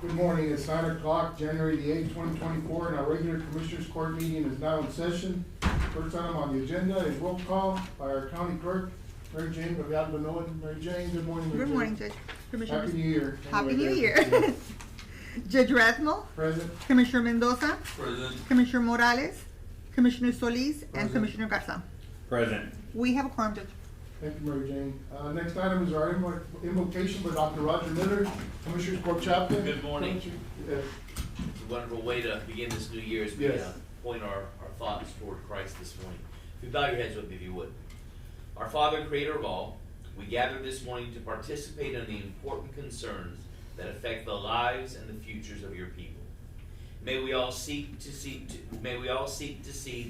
Good morning, it's 9 o'clock, January the 8th, 2024, and our regular Commissioners Court meeting is now in session. First item on the agenda is roll call by our county clerk, Mary Jane Villalba-Nolan. Mary Jane, good morning. Mary Good Jane. morning, Judge. Commissioners. Happy New Year. Happy New Anyway, Year. yeah. Judge Rathmel, Present. Commissioner Mendoza, Present. Commissioner Morales, Commissioner Solis, and Present. Commissioner Garza. Present. We have a quorum, Judge. Thank you, Mary Jane. Next item is our invocation by Dr. Roger Miller, Commissioners Court Chaplain. Good morning. Yes. It's a wonderful way to begin this new year as we Yes. point our thoughts toward Christ this morning. If you bow your heads with me, if you would. Our Father, Creator of all, we gather this morning to participate in the important concerns that affect the lives and the futures of your people. May we all seek to see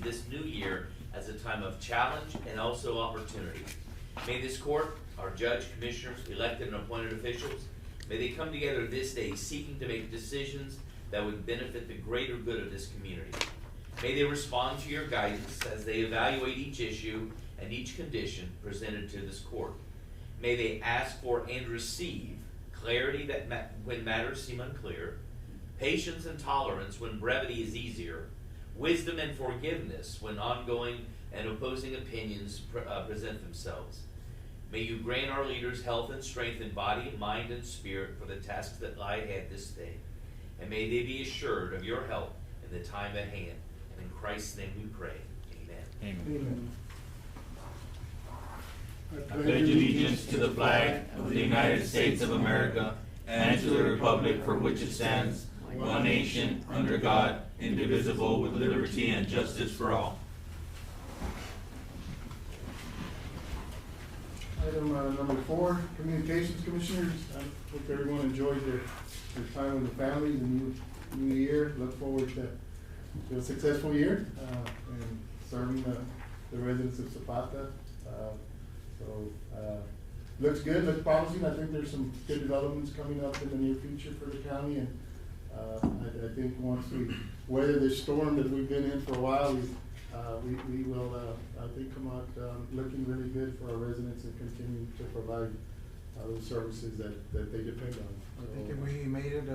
this new year as a time of challenge and also opportunity. May this court, our judge, commissioners, elected and appointed officials, may they come together this day seeking to make decisions that would benefit the greater good of this community. May they respond to your guidance as they evaluate each issue and each condition presented to this court. May they ask for and receive clarity when matters seem unclear, patience and tolerance when brevity is easier, wisdom and forgiveness when ongoing and opposing opinions present themselves. May you grant our leaders health and strength in body, mind, and spirit for the tasks that lie ahead this day. And may they be assured of your help in the time at hand. And in Christ's name we pray. Amen. Amen. I pledge allegiance to the flag of the United States of America and to the republic for which it stands, one nation, under God, indivisible, with liberty and justice for all. Item number 4, Communications Commissioners. I hope everyone enjoyed their time with the family, the new year. Look forward to a successful year and serving the residents of Zapata. Looks good, looks promising. I think there's some good developments coming up in the near future for the county, and I think once we weather this storm that we've been in for a while, we will, I think, come out looking really good for our residents and continue to provide those services that they depend on. I think if we made it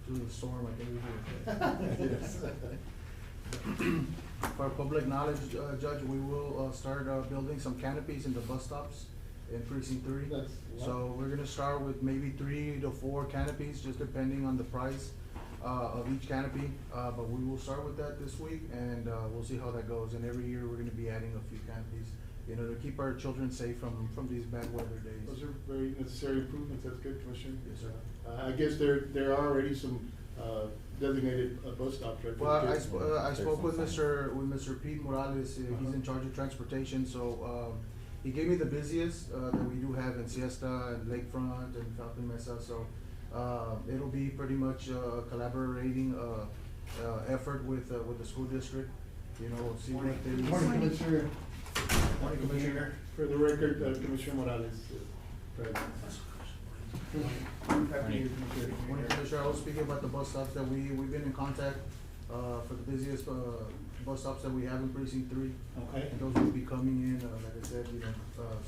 through the storm, I think we did. Yes. For public knowledge, Judge, we will start building some canopies in the bus stops in Precinct 3. So we're gonna start with maybe 3 to 4 canopies, just depending on the price of each canopy. But we will start with that this week, and we'll see how that goes. And every year, we're gonna be adding a few canopies, you know, to keep our children safe from these bad weather days. Those are very necessary improvements. That's good, Commissioner. Yes, sir. I guess there are already some designated bus stops, right? for Well, kids. I spoke with Mr. Pete Morales. He's in charge of transportation, so he gave me the busiest that we do have in Siesta and Lakefront and Falcon Mesa. So it'll be pretty much a collaborating effort with the school district. You know, see what they. Good morning, Commissioner. Morning, Commissioner. For the record, Commissioner Morales. Present. Happy New Year, Commissioner. Morning, Commissioner. I was speaking about the bus stops that we've been in contact for the busiest bus stops that we have in Precinct 3. Okay. And those will be coming in, like I said, you know,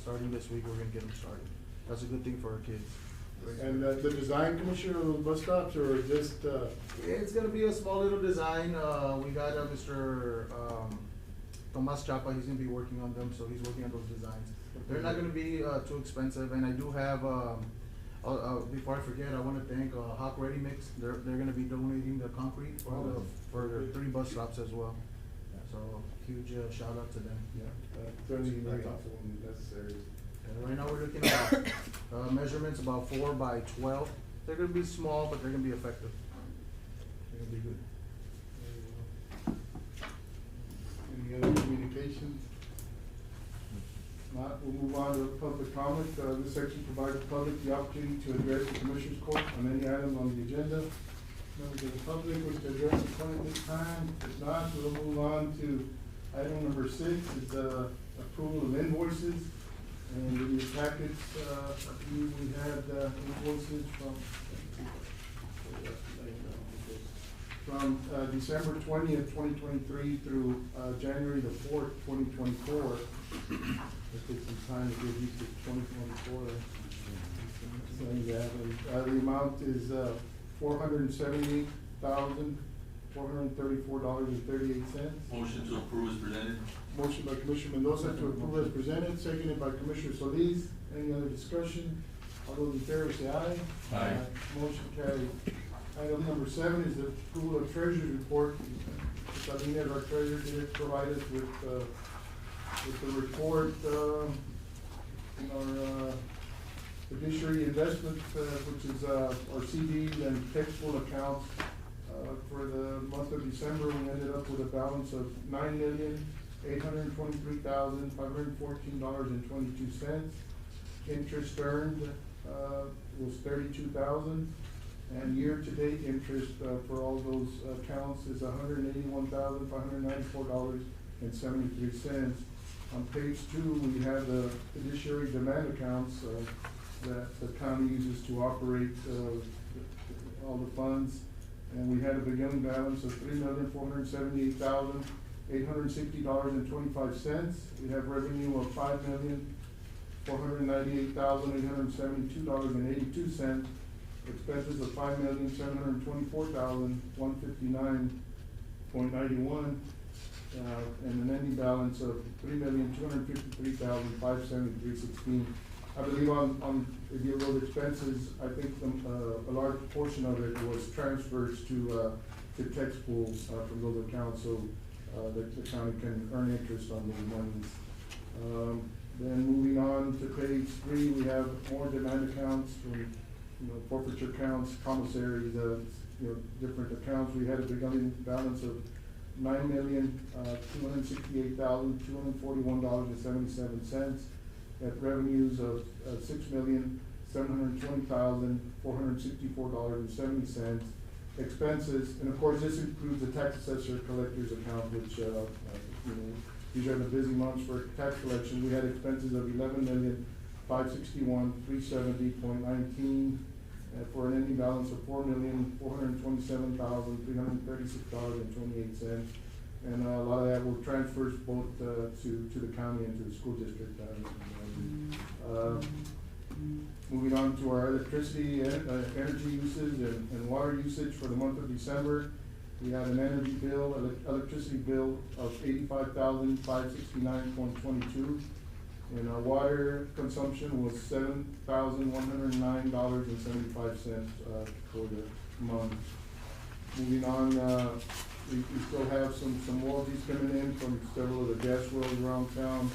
starting this week, we're gonna get them started. That's a good thing for our kids. And the design, Commissioner, of those bus stops, or just, It's gonna be a small little design. We got Mr. Tomas Chapa, he's gonna be working on them, so he's working on those designs. They're not gonna be too expensive, and I do have, before I forget, I wanna thank Hawk Ready Mix. They're gonna be donating the concrete for the 3 bus stops as well. So huge shout out to them. certainly very helpful and necessary. And right now we're looking at measurements about 4 by 12. They're gonna be small, but they're gonna be effective. They're gonna be good. Any other communications? Not, we'll move on to public comment. This section provides the public the opportunity to address the Commissioners Court on any item on the agenda. Members of the public wish to address the court at this time. If not, we'll move on to item number 6, is approval of invoices. And in your packets, I believe we had invoices from December 20th, 2023 through January the 4th, 2024. Let's take some time to get used to 2024. So, yeah, the amount is $478,434.38. Motion to approve is presented. Motion by Commissioner Mendoza to approve as presented, seconded by Commissioner Solis. Any other discussion? All those in favor say aye. Aye. Motion carried. Item number 7 is the approval of treasurer's report. Ms. Salinas, our treasurer, did provide us with the report, in our, fiduciary investment, which is, our CDs and taxable accounts. For the month of December, we ended up with a balance of $9,823,514.22. Interest earned, was $32,000. And year-to-date interest, for all those accounts is $181,594.73. On page 2, we have the fiduciary demand accounts, that the county uses to operate, all the funds. And we had a beginning balance of $3,478,860.25. We have revenue of $5,498,872.82. Expenses of $5,724,159.91, and an ending balance of $3,253,573.16. I believe on if you wrote expenses, I think a large portion of it was transfers to tax pools from those accounts, so that the county can earn interest on those monies. Then moving on to page 3, we have more demand accounts from, forfeiture accounts, commissaries, different accounts. We had a beginning balance of $9,268,241.77. At revenues of $6,720,464.70. Expenses, and of course, this includes the tax assessor collector's account, which, these are the busy months for tax collection. We had expenses of $11,561,370.19, for an ending balance of $4,427,336.28. And a lot of that were transfers both to the county and to the school district. Moving on to our electricity, energy usage and water usage for the month of December. We had an energy bill, electricity bill of $85,569.22. And our water consumption was $7,109.75 for the month. Moving on, we still have some royalties coming in from several of the gas wells around town.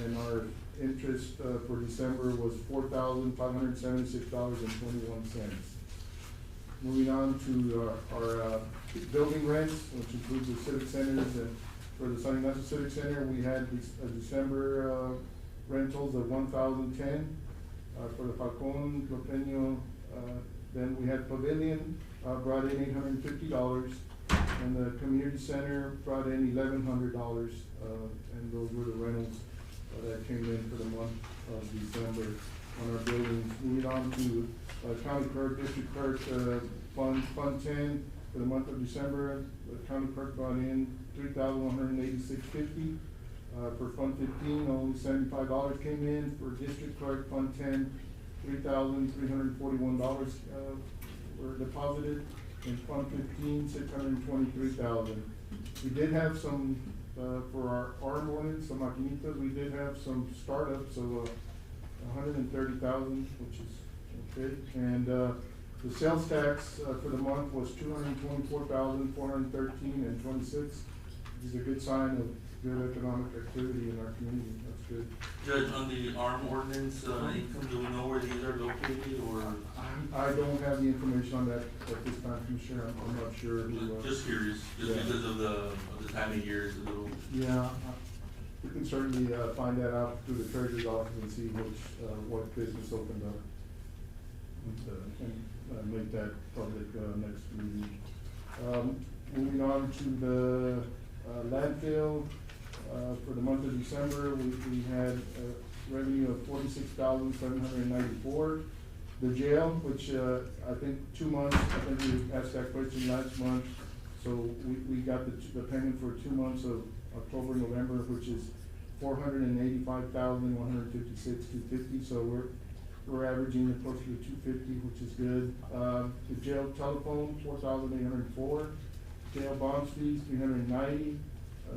And our interest for December was $4,576.21. Moving on to our building rents, which includes the civic centers. And for the San Ignacio Civic Center, we had December rentals of $1,010. For the Falcon, Lopeño, then we had Pavilion, brought in $850. And the community center brought in $1,100, and those were the rentals that came in for the month of December on our buildings. Moving on to county clerk, district clerk, fund 10 for the month of December. The county clerk brought in $3,186.50. For fund 15, only $75 came in. For district clerk, fund 10, $3,341 were deposited. In fund 15, $623,000. We did have some, for our arm ordinance, some maquinitas, we did have some startups of $130,000, which is okay. And the sales tax for the month was $224,413.26. This is a good sign of good economic activity in our community. That's good. Judge, on the ARM ordinance, income, do we know where these are located, or? I don't have the information on that at this time, Commissioner. I'm not sure. Just curious, just Yeah. because of the time of year, it's a little. Yeah, we can certainly find that out through the treasurer's office and see what business opened up. And make that public next meeting. Moving on to the landfill, for the month of December, we had a revenue of $46,794. The jail, which I think 2 months, I think we asked that question last month, so we got the payment for 2 months of October, November, which is $485,156.250. So we're averaging close to 250, which is good. The jail telephone, 4,804. Jail bonds fees, 390.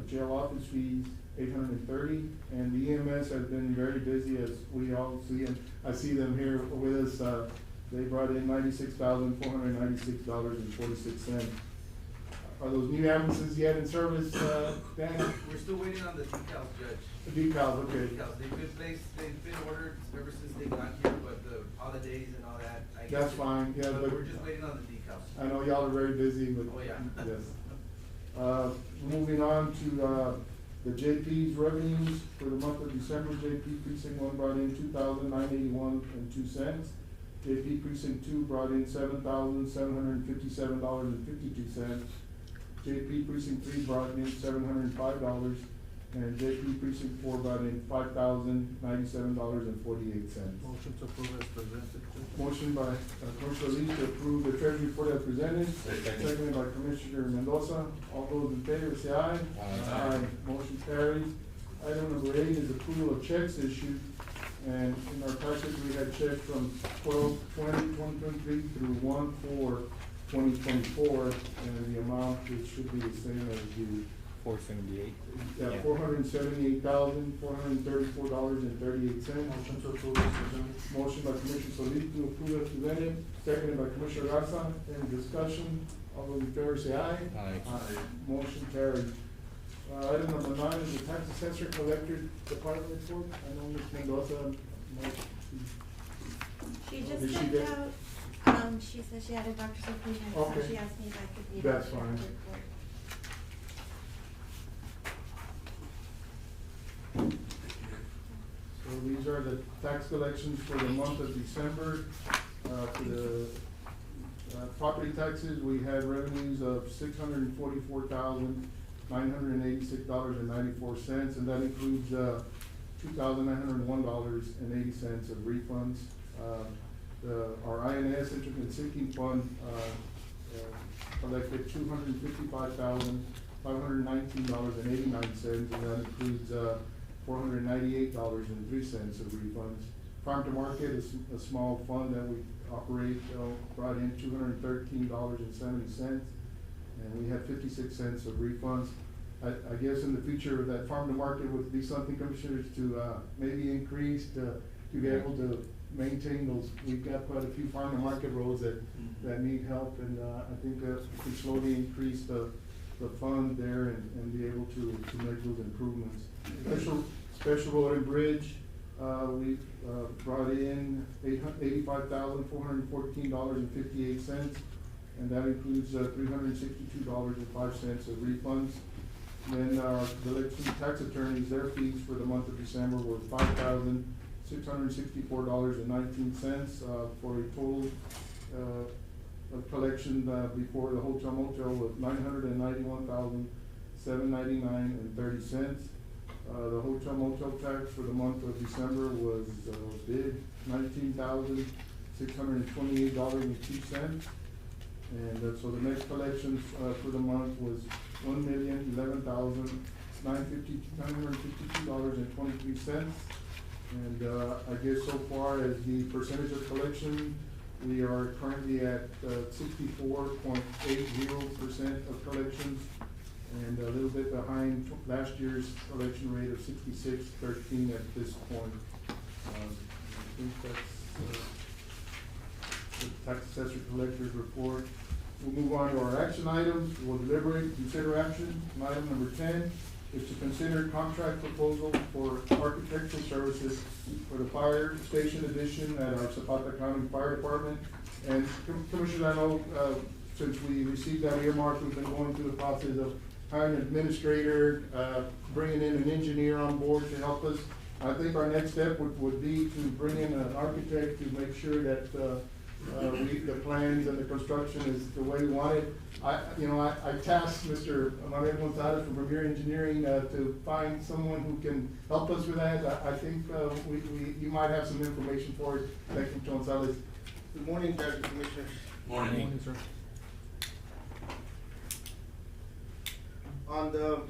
Jail office fees, 830. And the EMS has been very busy, as we all see, and I see them here with us. They brought in $96,496.46. Are those new ambulances yet in service, Dan? We're still waiting on the decals, Judge. The decals, okay. Decals, they've been ordered ever since they got here, but the holidays and all that, I guess. That's fine, yeah, But but we're just waiting on the decals. I know y'all are very busy, but. Oh, yeah. Yes. Moving on to, the JP's revenues for the month of December. JP Precinct 1 brought in $2,981.02. JP Precinct 2 brought in $7,757.52. JP Precinct 3 brought in $705, and JP Precinct 4 brought in $5,097.48. Motion to approve as presented. Motion by Commissioner Solis to approve the treasury report as presented, seconded by Commissioner Mendoza. All those in favor say aye. Aye. Motion carries. Item number 8 is approval of checks issued. And in our package, we had checks from 12/20/2023 through 1/4/2024, and the amount, it should be the same as the. 478. Yeah, $478,434.38. Motion to approve as presented. Motion by Commissioner Solis to approve as presented, seconded by Commissioner Garza. Any discussion? All those in favor say aye. Aye. Motion carried. Item number 9 is the tax assessor collector department report. I know Ms. Mendoza might. She Did just she sent get- out, she said she had a doctor's appointment, so Okay. she asked me if I could read That's out the fine. report. So these are the tax collections for the month of December. For the property taxes, we had revenues of $644,986.94, and that includes $2,901.80 of refunds. Our INS, Intermittent Sinking Fund, collected $255,519.89, and that includes $498.03 of refunds. Farm to Market is a small fund that we operate, brought in $213.70, and we had 56 cents of refunds. I guess in the future, that Farm to Market would be something, Commissioners, to maybe increase to be able to maintain those. We've got quite a few Farm to Market roads that need help, and I think that we can slowly increase the fund there and be able to make those improvements. Special Road and Bridge, we brought in $85,414.58, and that includes $362.05 of refunds. Then the election tax attorneys, their fees for the month of December were $5,664.19, for a total of collection before the hotel motel was $991,799.30. The hotel motel tax for the month of December was bid $19,628.02. And so the next collections for the month was $1,011,952.23. And I guess so far as the percentage of collection, we are currently at 64.80% of collections, and a little bit behind last year's collection rate of 66.13 at this point. I think that's the tax assessor collector's report. We'll move on to our action items. We'll deliberate, consider action. Item number 10 is to consider contract proposal for architectural services for the fire station addition at our Zapata County Fire Department. And Commissioner, I know since we received that earmark, we've been going through the process of hiring an administrator, bringing in an engineer on board to help us. I think our next step would be to bring in an architect to make sure that the plans and the construction is the way we want it. I tasked Mr. Manuel Gonzalez from Premier Engineering to find someone who can help us with that. I think you might have some information for us. Thank you, Mr. Gonzalez. Good morning, Judge and Commissioners. Morning. Sir. On the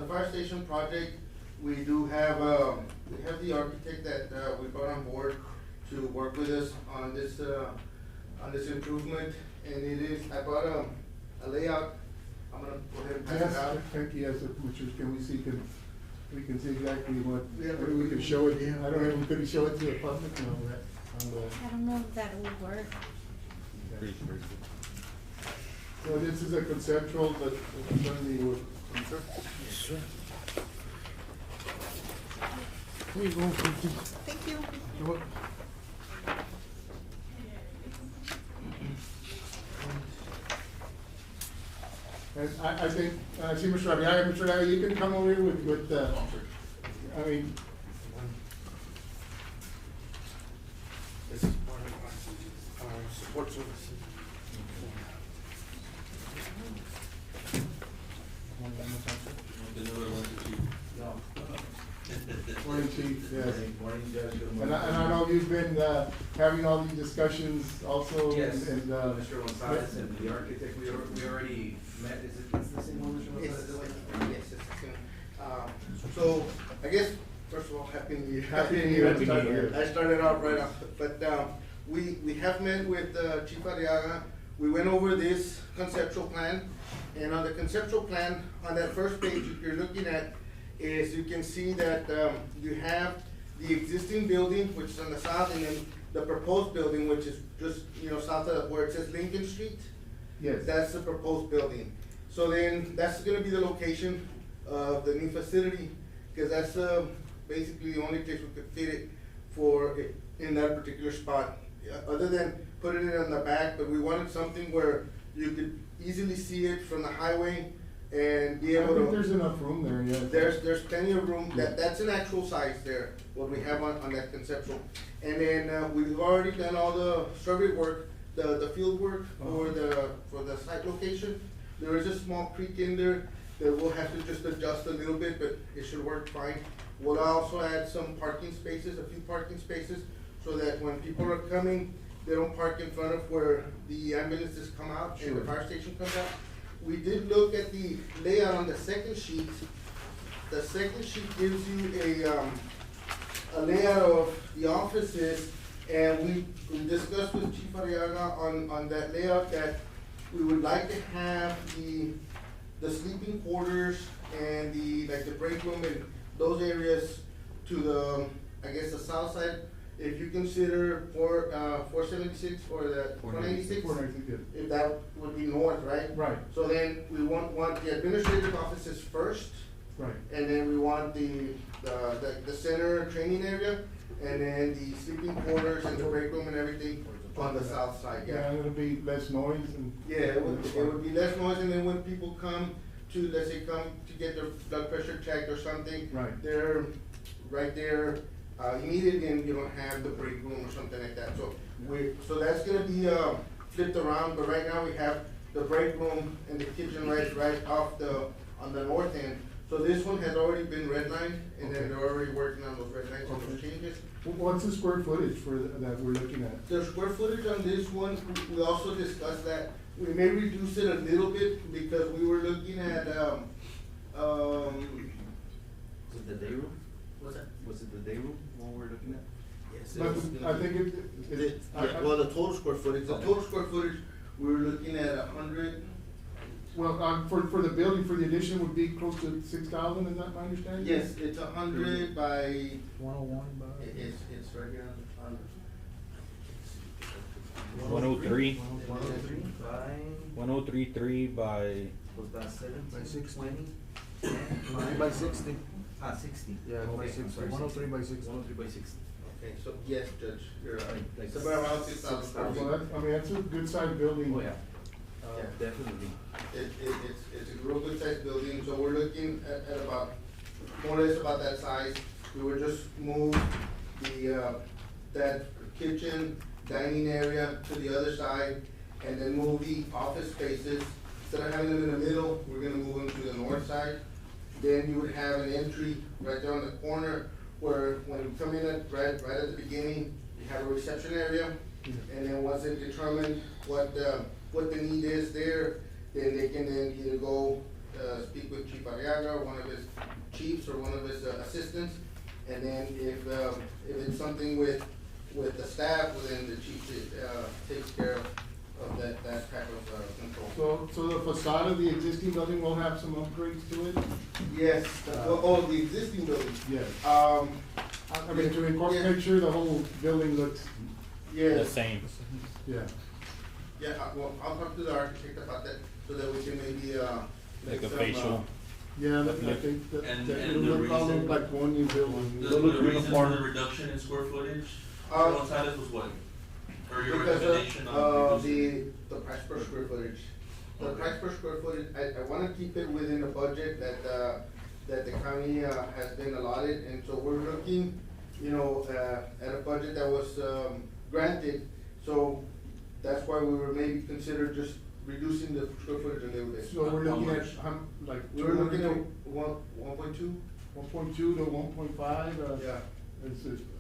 fire station project, we do have, we have the architect that, we brought on board to work with us on this improvement. And it is, I brought a layout, I'm gonna go ahead and pass Yes, it out. thank you, yes, Commissioners, can we see, we can see exactly what, Yeah. maybe we can show it, I don't know, we couldn't show it to the public, no, that, I don't know if that will work. So this is a conceptual, but certainly would. Thank you. And I think, see, Mr. Arriaga, Mr. Arriaga, you can come over here with, I mean, This is part of our support services. Morning, Chief, yes. Morning, Judge. Good And morning. I know you've been, having all these discussions also. Yes, And, Mr. Gonzalez and the architect, we already met, is it, it's the same one, Mr. Yes, Gonzalez? yes, it's the same. So, I guess, first of all, Happy New Year. Happy New Year. Happy New Year. I started out right off, but, we have met with, Chief Arriaga. We went over this conceptual plan, and on the conceptual plan, on that first page, if you're looking at, is you can see that, you have the existing building, which is on the south, and then the proposed building, which is just, south of where it says Lincoln Street. yes. That's the proposed building. So then, that's gonna be the location of the new facility, because that's, basically the only place we could fit it in that particular spot. Other than putting it on the back, but we wanted something where you could easily see it from the highway and be I able to. think there's enough room there, yes. There's plenty of room, that's an actual size there, what we have on that conceptual. And then, we've already done all the survey work, the field work for the site location. There is a small creek in there that we'll have to just adjust a little bit, but it should work fine. We'll also add some parking spaces, a few parking spaces, so that when people are coming, they don't park in front of where the ambulances come out and the Sure. fire station comes out. We did look at the layout on the second sheet. The second sheet gives you a layout of the offices, and we discussed with Chief Arriaga on that layout that we would like to have the sleeping quarters and the break room and those areas to the, I guess, the south side. If you consider 476 or the 496, 496, yes. if that would be north, right? Right. So then we want the administrative offices first, Right. and then we want the center training area, and then the sleeping quarters and the break room and everything on the south side, Yeah, it'll be less noise and. yeah, it would be less noise, and then when people come to, let's say, come to get their blood pressure checked or something. Right. They're right there, immediately, and you don't have the break room or something like that, so so that's gonna be, flipped around, but right now we have the break room and the kitchen right off on the north end. So this one has already been redlined, and then they're already working on those red lines and those changes. What's the square footage that we're looking at? The square footage on this one, we also discussed that we may reduce it a little bit because we were looking at, Was it the day room? what's that? Was it the day room, one we're looking at? Yes, But I think well, the total square footage, we were looking at 100, well, for the building, for the addition would be close to 6,000, is that my understanding? yes, it's 100 by, 101 it's right here on. 103. 103 by, 1033 by, was that 7? By 60. 20? by 60. 60. Yeah, by Okay, 60. I'm sorry, 103 by 60. 103 by 60. Okay, so, yes, Judge, you're right. Like It's about around 6,000 square Well, feet. that's, I mean, that's a good sized building. Oh, yeah. Yeah. Definitely. It's a real good sized building, so we're looking at about, more or less about that size. We would just move that kitchen, dining area to the other side, and then move the office spaces. Instead of having them in the middle, we're gonna move them to the north side. Then you would have an entry right there on the corner where when you come in right at the beginning, you have a reception area. And then once they determine what the need is there, then they can then either go, speak with Chief Arriaga or one of his chiefs or one of his assistants. And then if it's something with the staff, well, then the chief takes care of that type of control. So the facade of the existing building will have some upgrades to it? Yes, the existing building. Yes. I mean, to Yeah. make sure the whole building looks, Yes. The same. yeah. Yeah, well, I'll talk to the architect about that, so that we can maybe, Like make a some, facial. Yeah, I think that, And- that and it'll the look, all reason- look like one new building. The It'll look reason for uniform. the reduction in square footage, Uh, Gonzalez, was what? Or your because recommendation of, on reducing? the price per square footage. The Okay. price per square footage, I wanna keep it within the budget that the county, has been allotted, and so we're looking, you know, at a budget that was, granted, so that's why we were maybe consider just reducing the square footage a little bit. So we're How looking at, much? like. We were looking at 1.2? 1.2 to 1.5, Yeah.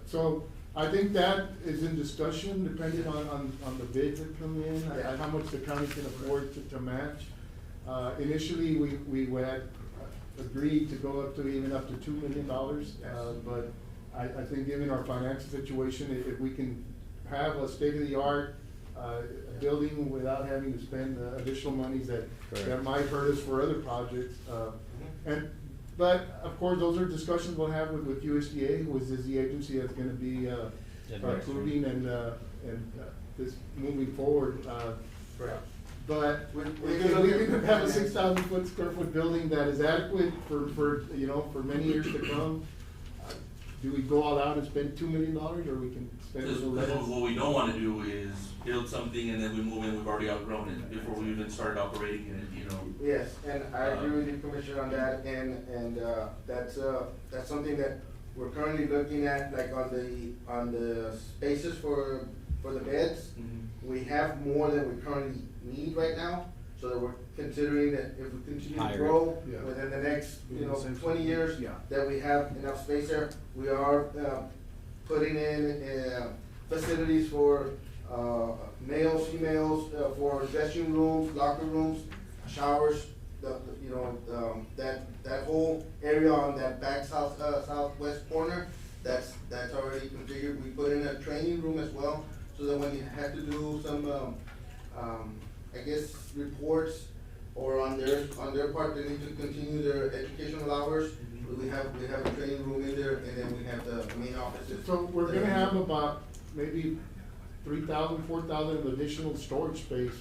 So I think that is in discussion, depending on the bids that come in, Yeah. and how much the county can afford to match. Initially, we had agreed to go up to even up to $2 million, Yes. but I think given our financial situation, if we can have a state-of-the-art, building without having to spend additional monies that Correct. might hurt us for other projects, but of course, those are discussions we'll have with USDA, who is the agency that's gonna be, Advisory. approving and this moving forward, Right. but We- if we we can look at- can have a 6,000 square foot building that is adequate for, you know, for many years to come, do we go all out and spend $2 million, or we can spend a Because little less? what we don't wanna do is build something and then we move in, we've already outgrown it before we even started operating in it, you know? Yes, and I agree with you, Commissioner, on that, and that's something that we're currently looking at, like on the spaces for the beds. We have more than we currently need right now, so that we're considering that if we continue to Higher. grow Yeah. within the next, you know, Essentially, 20 years, yeah. that we have enough space there. We are, putting in, facilities for, males, females, for dressing rooms, locker rooms, showers, you know, that whole area on that back southwest corner, that's already configured. We put in a training room as well, so that when you have to do some, I guess, reports, or on their part, they need to continue their educational hours, we have a training room in there, and then we have the main offices. So we're gonna have about maybe 3,000, 4,000 of additional storage space,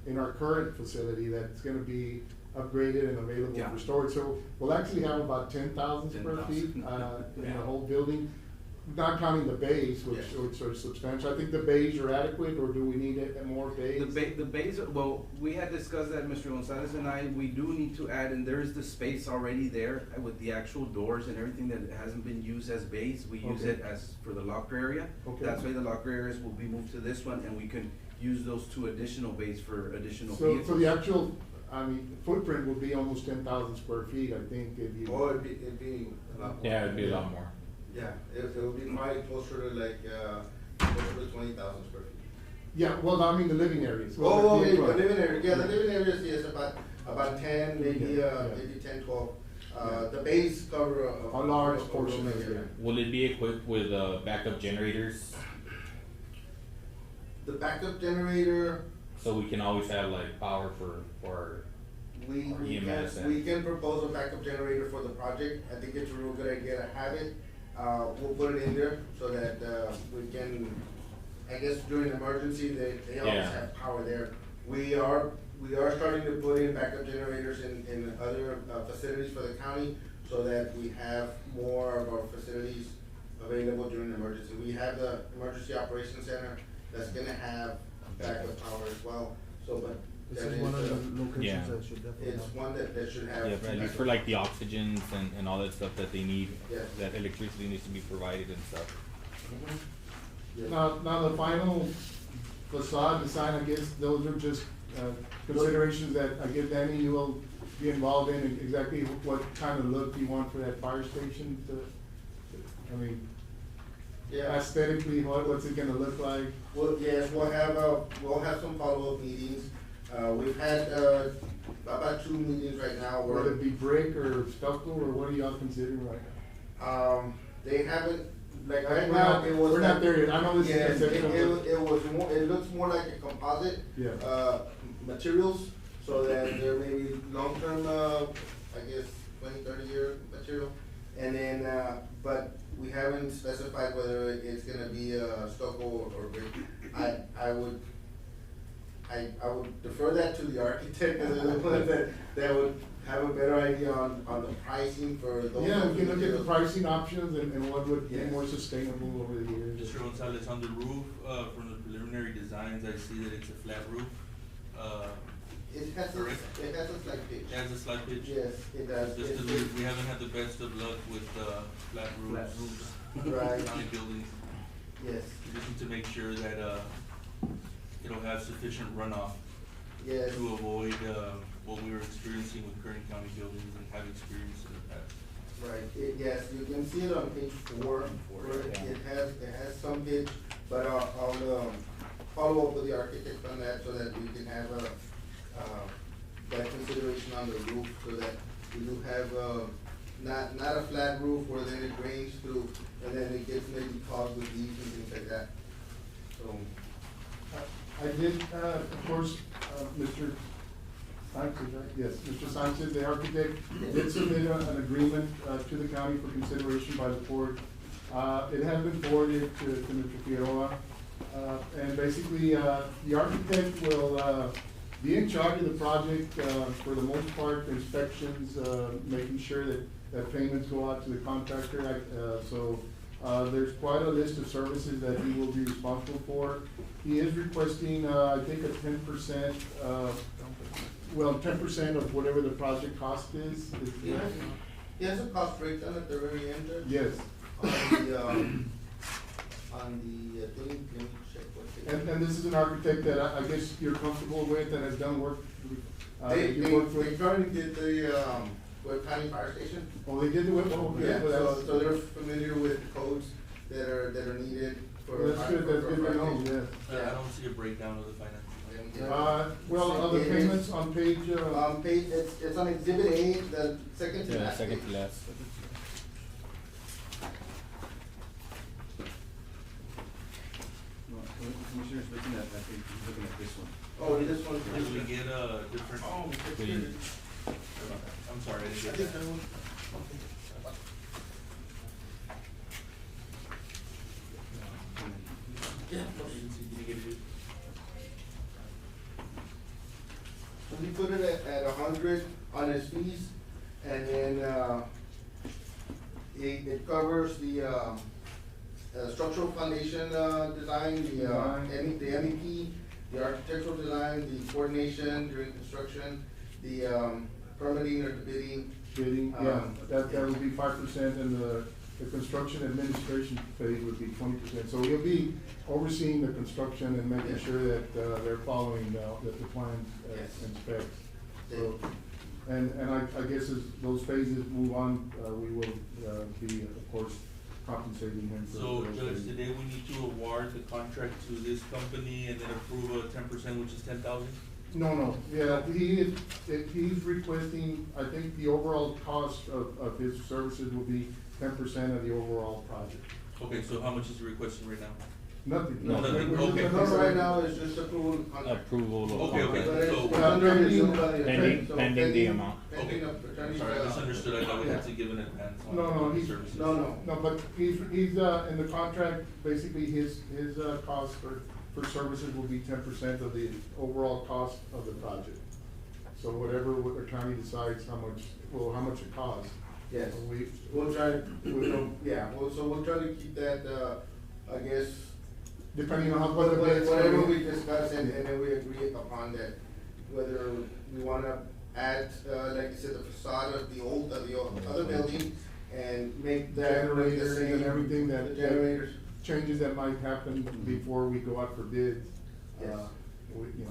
in our current facility that's gonna be upgraded and available Yeah. for storage. So we'll actually have about 10,000 square feet, 10,000. in the whole building, not counting the bays, Yes. which are substantial. I think the bays are adequate, or do we need more bays? The bays, well, we had discussed that, Mr. Gonzalez and I, we do need to add, and there is the space already there with the actual doors and everything that hasn't been used as bays. We use Okay. it as for the locker area. Okay. That's why the locker areas will be moved to this one, and we can use those two additional bays for additional So vehicles. the actual, footprint would be almost 10,000 square feet, I think, if you. Or it'd be a lot more. Yeah, it'd be a lot more. Yeah, it would be probably closer to like, closer to 20,000 square feet. Yeah, well, I mean the living areas. Oh, okay, the Right. living area, yeah, the living areas is about 10, maybe, Yeah. maybe 10, 12. The bays cover A large portion of area. it. Will it be equipped with backup generators, The backup generator, so we can always have like power for we EMS can, and- we can propose a backup generator for the project. I think it's a real good idea to have it. We'll put it in there so that, we can, I guess during emergency, they always Yeah. have power there. We are starting to put in backup generators in other, facilities for the county, so that we have more of our facilities available during emergency. We have the Emergency Operations Center that's gonna have backup power as well, so, but. This that is one of uh, the locations Yeah. that should definitely It's have. one that should have. yeah, at least for like the oxygens and all that stuff that they need. Yes. That electricity needs to be provided and stuff. Yes. Now the final facade design, I guess those are just, considerations that I guess Danny, you will be involved in, and exactly what kind of look you want for that fire station I mean, Yeah. aesthetically, what's it gonna look like? Well, yes, we'll have some follow-up meetings. We've had, about 2 meetings right now. Will it be brick or stucco, or what are y'all considering right now? They haven't, like We're right not- now, it was. we're not there yet. I know this is Yes, conceptual. it was more, it looks more like a composite. Yeah. Materials, so that there may be long-term, I guess, 20-30 year material. And then, but we haven't specified whether it's gonna be, stucco or brick. I would defer that to the architect, because they're the ones that would have a better idea on the pricing for those. Yeah, we can look at the materials. pricing options and what would be Yes. more sustainable over the years. Mr. Gonzalez, on the roof, from the preliminary designs, I see that it's a flat roof. It has Correct. it has a slight pitch. It has a slight pitch. Yes, it does. Just It's- 'cause we haven't had the best of luck with, flat roofs. Right. County buildings. Yes, We just need to make sure that, it'll have sufficient runoff yes. to avoid, what we were experiencing with Kern County buildings and have experienced in the past. Right, yes, you can see it on page 4, where it has some pitch, but I'll follow up with the architect on that so that we can have that consideration on the roof, so that we do have, not a flat roof where then it drains through, and then it gets maybe clogged with leaves and things like that. So, I did, of course, Mr. Sanchez, right? Yes, Mr. Sanchez, the architect, did submit an agreement to the county for consideration by the court. It has been forwarded to Mr. Figueroa. And basically, the architect will be in charge of the project, for the most part, inspections, making sure that payments go out to the contractor. So there's quite a list of services that he will be responsible for. He is requesting, I think, a 10%, 10% of whatever the project cost is. he has a cost breakdown at the very end there. Yes. On the thing, let me check what they. And this is an architect that I guess you're comfortable with, that has done work. They you worked with- currently did the, Webb County Fire Station. Oh, they did do it, oh, okay. Yeah, well, that's- so they're familiar with the codes that are needed for. That's good, that's good to know, fire yeah. I don't see a breakdown of the finances. station. Well, other It is- payments on page, Page, it's on exhibit A, the second to last. page. last. No, Commissioner's looking at, I think, he's looking at this one. Oh, this one. Did we get a different? Oh, it's We- here. I'm sorry, I I didn't think get that that. one. Yeah. So we put it at 100 on his fees, and then, it covers the, structural foundation, design, the MEP, the architectural design, the coordination during construction, the, permitting or the bidding. bidding, yeah, that would be 5%, and the construction administration phase would be 20%. So he'll be overseeing the construction and making Yes. sure that, they're following, the plans Yes. and specs. So, and I guess as those phases move on, we will, be, of course, compensating him for. So, those Judge, phases. today we need to award the contract to this company and then approve a 10%, which is 10,000? No, yeah, he's requesting, I think the overall cost of his services will be 10% of the overall project. Okay, so how much is he requesting right now? Nothing. No, nothing. We're just Okay. gonna- No, right now is just approval of contract. Approval of Okay, okay. But contract. it's So- under review by the Pending- attorney, so pending the amount. Pending Okay. of attorney's, Sorry, I misunderstood, I thought we had to give an advance on No, the he's, services. no, but he's, in the contract, basically his cost for services will be 10% of the overall cost of the project. So whatever the county decides how much it costs. Yes. We'll try, we'll try to keep that, I guess, depending on what the bids. whatever we discuss and then we agree upon that, whether we wanna add, like you said, the facade of the other building and make that look the Generators same. and everything The that. generators. Changes that might happen before we go out for bids. Yes.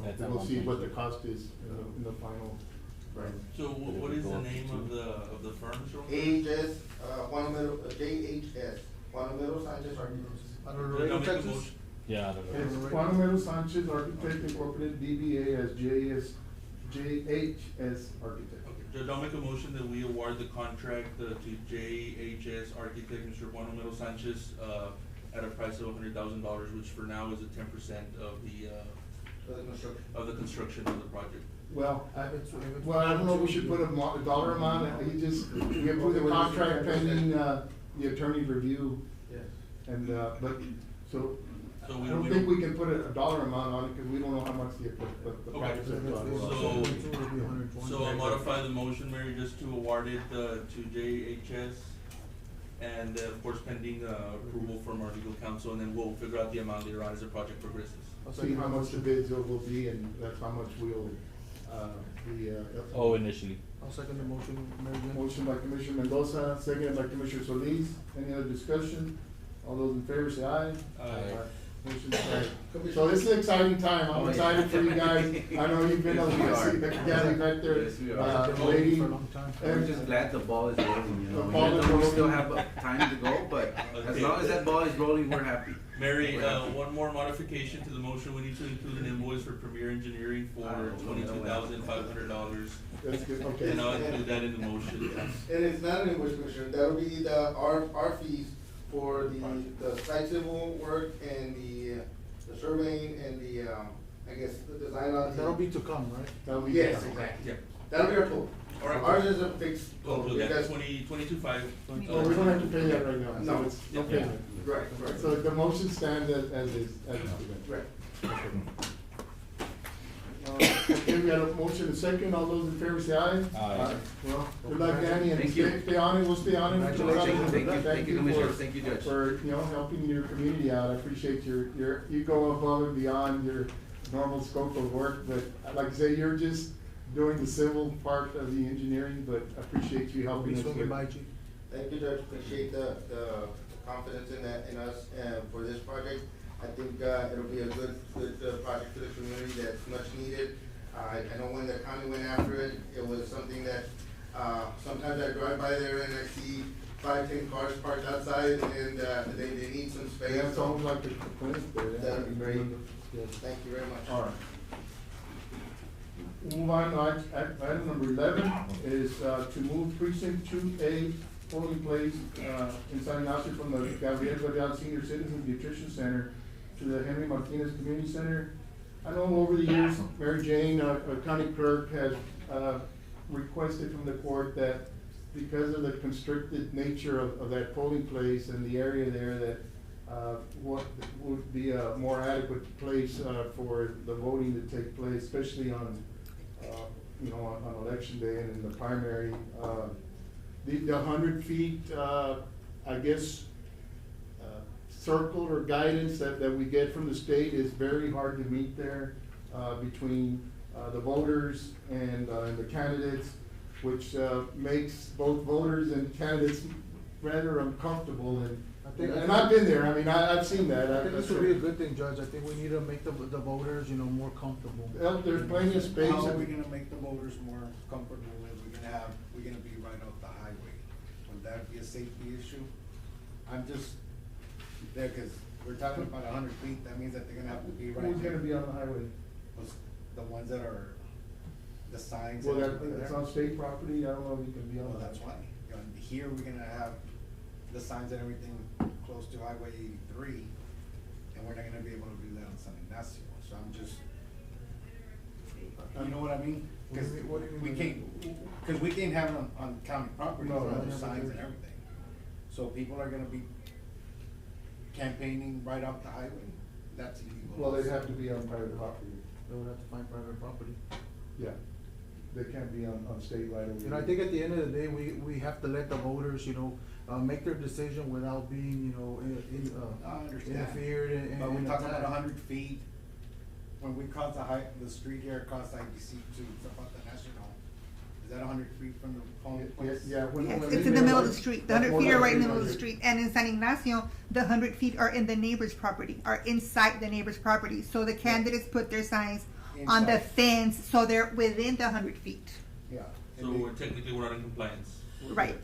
That's We'll at see what the 1.2. cost is in the final. Right. So what is the name of the firm, Mr. Gonzalez? AHS, JHS, Juan Romero Sanchez Architects. I don't know, I'll Laredo, make a Texas. motion. Yeah, It's Juan Romero Sanchez Architect Incorporated, DBA as JS JHS Architect. Okay, Judge, I'll make a motion that we award the contract to JHS Architect, Mr. Juan Romero Sanchez, at a price of $100,000, which for now is a 10% of the construction of the project. Well, It's- well, I don't know, we should put a dollar amount, he just, we can put the contract pending, the attorney's review, Yes. and, but, so, So I we don't we think we can put a dollar amount on it, cause we don't know how much the Okay. project is. So I'll modify the motion, Mary, just to award it to JHS, and of course pending approval from our legal counsel, and then we'll figure out the amount later on as the project progresses. See how much the bids will be, and that's how much we'll, be, Oh, initially. I'll second the motion, Mary Jane. Motion by Commissioner Mendoza, seconded by Commissioner Solis. Any other discussion? All those in favor say aye. Aye. Motion carried. So this is an exciting time. I'm Oh, yeah. excited for you guys. I know you've been able Yes, we to are. see the galley back there, Yes, we are. For a waiting. long time. We're just glad the ball is rolling, you know, The ball even is though we rolling. still have time to go, but as Okay. long as that ball is rolling, we're happy. Mary, one more modification to the motion, we need to include an invoice for Premier Engineering for $22,500. That's good, okay. And I'll include that in the motion. And it's not an invoice, Commissioner, that'll be our fees for the site civil work and the surveying and I guess, the design on. That'll be to come, right? That'll be- Yes, exactly. Yeah. That'll be our total. All right. Ours is a fixed We'll total, include that, because, 22.5. Oh, we don't have to pay that right now, so No. it's, Yeah. okay. right, right. So the motion stands as is, as is. Right. Okay, we got a motion and second, all those in favor say aye. Aye. Well, good luck, Danny, and Thank you. stay on it, we'll stay on it. Congratulations. Thank you, Commissioner. for- Thank you, Judge. For, you know, helping your community out, I appreciate you go above and beyond your normal scope of work, but like I say, you're just doing the civil part of the engineering, but I appreciate you I'll helping be us swinging with. by, Chief. Thank you, Judge, appreciate the confidence in us, for this project. I think, it'll be a good project for the community that's much needed. I know when the county went after it, it was something that, sometimes I drive by there and I see 5, 10 cars parked outside and, they need some space. Yeah, it's almost like the clinic there. yeah. That'd be great. Yes. Thank you very much. All right. Move on, item number 11 is, to move precinct 2A polling place, in San Ignacio from the Gabriel Varela Senior Citizen Nutrition Center to the Henry Martinez Community Center. I know over the years, Mary Jane, county clerk, has, requested from the court that because of the constricted nature of that polling place and the area there, that, what would be a more adequate place, for the voting to take place, especially on, you know, on election day and in the primary. The 100 feet, I guess, circle or guidance that we get from the state is very hard to meet there, between, the voters and the candidates, which, makes both voters and candidates rather uncomfortable, and I've been there, I mean, I've seen that. I think this would be a good thing, Judge. I think we need to make the voters, you know, more comfortable. Well, there's plenty of space. How are we gonna make the voters more comfortable if we're gonna be right off the highway? Would that be a safety issue? I'm just, there, cause we're talking about 100 feet, that means that they're gonna have to be right Who's there. gonna be on the highway? The ones that are, the signs Well, and that, everything it's there. on state property, I don't know if you can be on Well, that. that's why, you know, here we're gonna have the signs and everything close to Highway 83, and we're not gonna be able to do that on San Ignacio, so I'm just, you know what I mean? What do you mean- what do you we mean? can't, cause we can't have it on county property, No, with no, other no, signs no. and everything. So people are gonna be campaigning right off the highway, that's illegal. Well, they'd have to be on private property, They would have to find private property. yeah. They can't be on state right away. You know, I think at the end of the day, we have to let the voters, you know, make their decision without being, you know, I understand. interfered and. But we're and talking about attacked. 100 feet, when we cross the street here across IBC to Zapata National, is that 100 feet from the polling place? Yeah, when. Yes, when it's they in the do middle of like- the street. The like 100 more feet are than right in the middle of the 300. street. And in San Ignacio, the 100 feet are in the neighbor's property, are inside the neighbor's property. So the candidates put their signs on the Inside. fence, so they're within the 100 feet. Yeah. So we're technically, we're not in compliance. Right.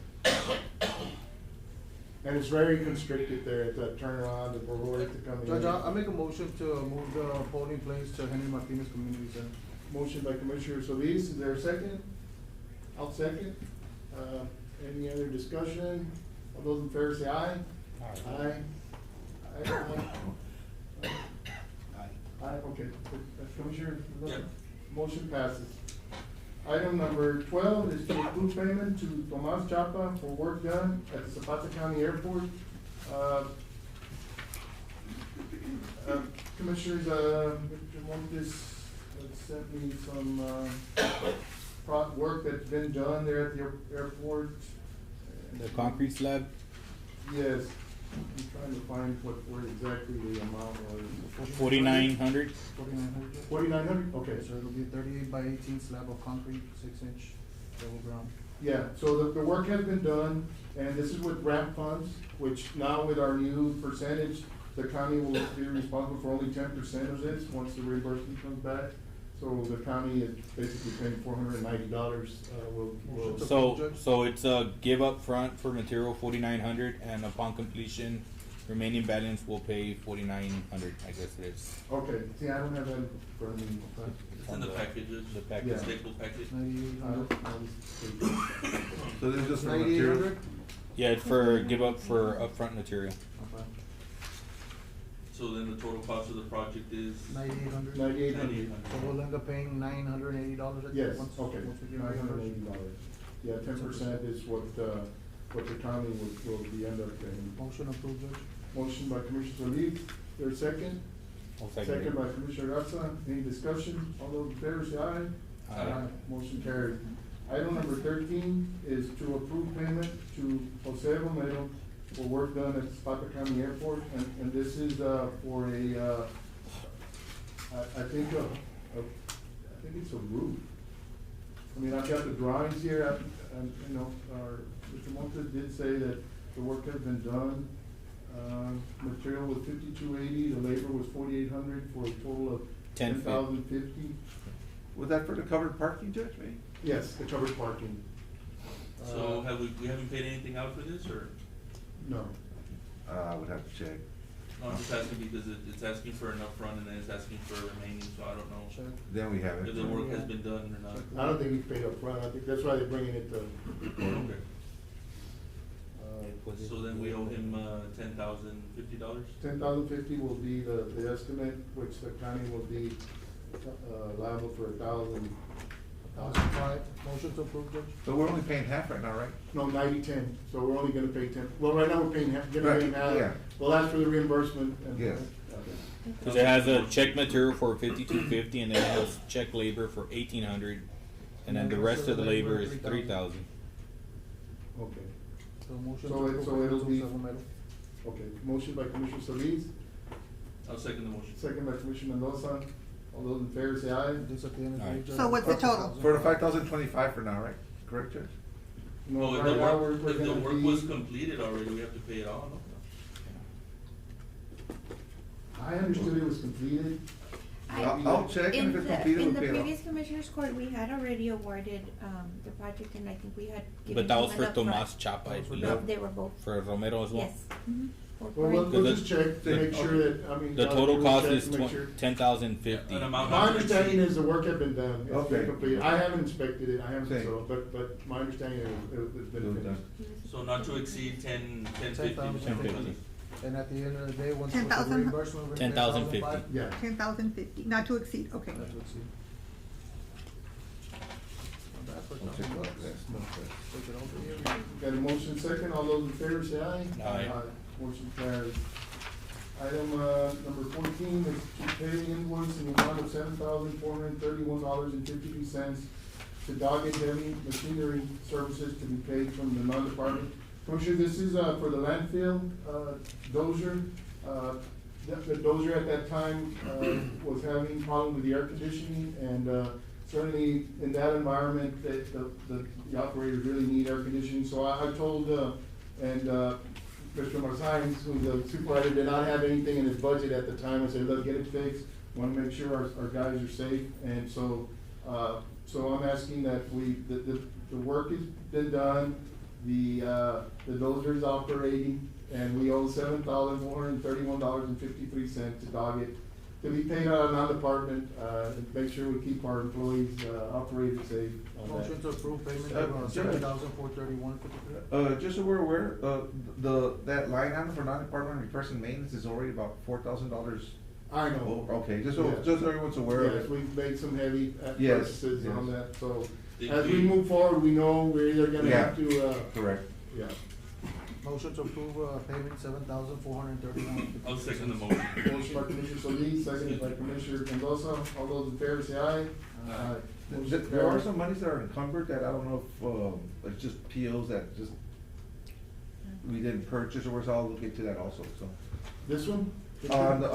And it's very constricted there, it's a turnaround, the road to come in. Judge, I'll make a motion to move the polling place to Henry Martinez Community Center. Motion by Commissioner Solis, is there a second? I'll second. Any other discussion? All those in favor say aye. Aye. Aye. Aye, okay. Commissioner? Yep. Motion passes. Item number 12 is to approve payment to Tomas Chapa for work done at the Zapata County Airport. Commissioners, Mr. Montes sent me some, work that's been done there at the airport. The concrete slab? Yes, I'm trying to find where exactly the amount was. 4,900? 4,900. 4,900, okay. So it'll be 38 by 18 slab of concrete, 6-inch double ground. Yeah, so the work has been done, and this is with ramp funds, which now with our new percentage, the county will be responsible for only 10% of this, once the reimbursement comes back. So the county is basically paying $490, So it's a give up front for material 4,900, and upon completion, remaining balance will pay 4,900, I guess it is. Okay, see, I don't have that in front of me. It's in the packages. The package. Yeah. Staple package. 9,800. So this is just for material? 9,800? Yeah, it's for give up for upfront material. Okay. So then the total cost of the project is? 9,800. 9,800. So we'll end up paying $980 at Yes, once? okay, Once we get reimbursed? $980. Yeah, 10% is what the county will be end up paying. Motion approved, Judge. Motion by Commissioner Solis, there a second? I'll second it. Second by Commissioner Garza, any discussion? All those in favor say aye. Aye. Motion carried. Item number 13 is to approve payment to Jose Romero for work done at Zapata County Airport, and this is, for a, I think it's a roof. I mean, I've got the drawings here, and, you know, Mr. Montes did say that the work has been done. Material was $5,280, the labor was $4,800 for a total of $10,050. Was that for the covered parking, Judge, maybe? Yes, the covered parking. So have we haven't paid anything out for this, or? No. I would have to check. No, I'm just asking because it's asking for an upfront and then it's asking for remaining, so I don't know Check. Then we have if it. the work has been done or not. I don't think he's paid up front. I think that's why they're bringing it to. Okay. So then we owe him $10,050? $10,050 will be the estimate, which the county will be liable for $1,000. 1,005. Motion to approve, Judge. So we're only paying half right now, right? No, 90-10, so we're only gonna pay 10. Well, right now we're paying half, gonna pay Right, half. yeah. Well, that's for the reimbursement. And- Yes. Okay. Cause it has a check material for 5,250, and then it has check labor for 1,800, and then the rest of the labor is 3,000. Okay, So motion So to it- approve. so it'll be- Jose Romero. okay. Motion by Commissioner Solis, I'll second the motion. second by Commissioner Mendoza. All those in favor say aye. This at the end of the day, Aye. Judge. So what's the total? For the 5,025 for now, right? Correct, Judge? No, Well, if right the now, work, we're if the gonna work be- was completed already, we have to pay it all, no? I understood it was completed. I'll check, and if it's completed, In we'll the pay it off. previous commissioners court, we had already awarded, the project, and I think we had given But that was him for an upfront. Tomas Chapa, I No, believe. they were both, For Romero as well? yes. Mhm. Both Well, were in- we'll just check to make sure that, I mean. The I'll total do a cost check is to make sure. 10,050. An amount My not to understanding exceed. is the work had been done. It's been Okay. completed. I haven't inspected it, I haven't, Same. so, but my understanding is it's It been was done. finished. So not to exceed 1050. 1050. And at the end of the day, once with the 10,000. reimbursement, we're 10,050. 10,005. Yeah. 10,050, not to exceed, okay. That's what's it. Not bad for I'll check it out. $1,000. Yes, no, sir. Take it all together. Got a motion second, all those in favor say aye. Aye. Motion carries. Item, number 14 is to pay the invoice in the amount of $7,431.53 to Doggett Heavy Machinery Services to be paid from the non-department. Commissioner, this is, for the landfill, dozer. The dozer at that time, was having problems with the air conditioning, and, certainly in that environment, that the operators really need air conditioning. So I told, Mr. Marzines, who's the supervisor, did not have anything in his budget at the time. I said, look, get it fixed, wanna make sure our guys are safe. And so, so I'm asking that the work has been done, the dozer's operating, and we owe $7,431.53 to Doggett. to be paid out of non-department, and make sure we keep our employees, operated safe on that. Motion to approve payment Uh, of $7,431. Just so we're aware, that line item for non-department repairs and maintenance is already about $4,000. I know. Okay, just Yeah. so everyone's aware of Yes, it. we've made some heavy Yes, purchases on yes. that, so Did as we we- move forward, we know we're either gonna Yeah. have to, Correct. yeah. Motion to approve, payment $7,431. I'll second the motion. Motion by Commissioner Solis, seconded by Commissioner Mendoza. All those in favor say aye. Aye. Motion There are carries. some monies that are encumbered that I don't know if, it's just POs that just, we didn't purchase, or so I'll look into that also, so. This one? On that.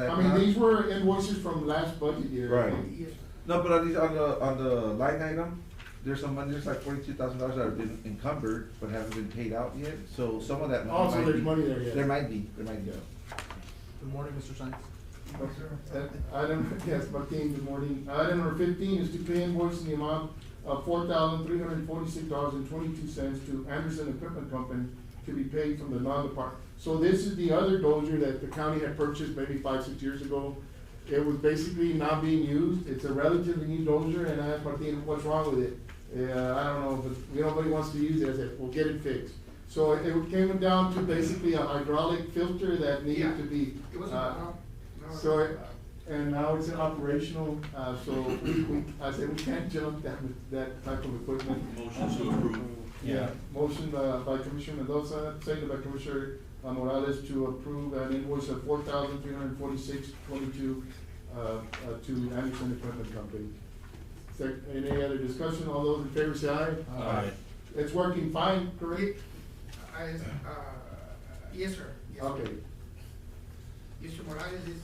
I mean, these were invoices from last budget year. Right. No, but on the line item, there's some money, there's like $42,000 that have been encumbered, but haven't been paid out yet, so some of that money Also, might there's be- money there, yeah. There might be. Good morning, Mr. Science. Item, yes, Martin, good morning. Item number 15 is to pay invoice in the amount of $4,346.22 to Anderson Equipment Company to be paid from the non-department. So this is the other dozer that the county had purchased maybe 5-6 years ago. It was basically not being used. It's a relatively new dozer, and I asked Martin, what's wrong with it? I don't know, but nobody wants to use it. I said, we'll get it fixed. So it came down to basically a hydraulic filter that needed to be. It was And now it's operational, so I said, we can't jump that type of equipment. Motion to approve. Yeah, motion by Commissioner Mendoza, seconded by Commissioner Morales to approve an invoice of $4,346.22 to Anderson Equipment Company. Any other discussion? All those in favor say aye. Aye. It's working fine, correct? Yes, sir. Yes, sir. Okay. Mr. Morales is.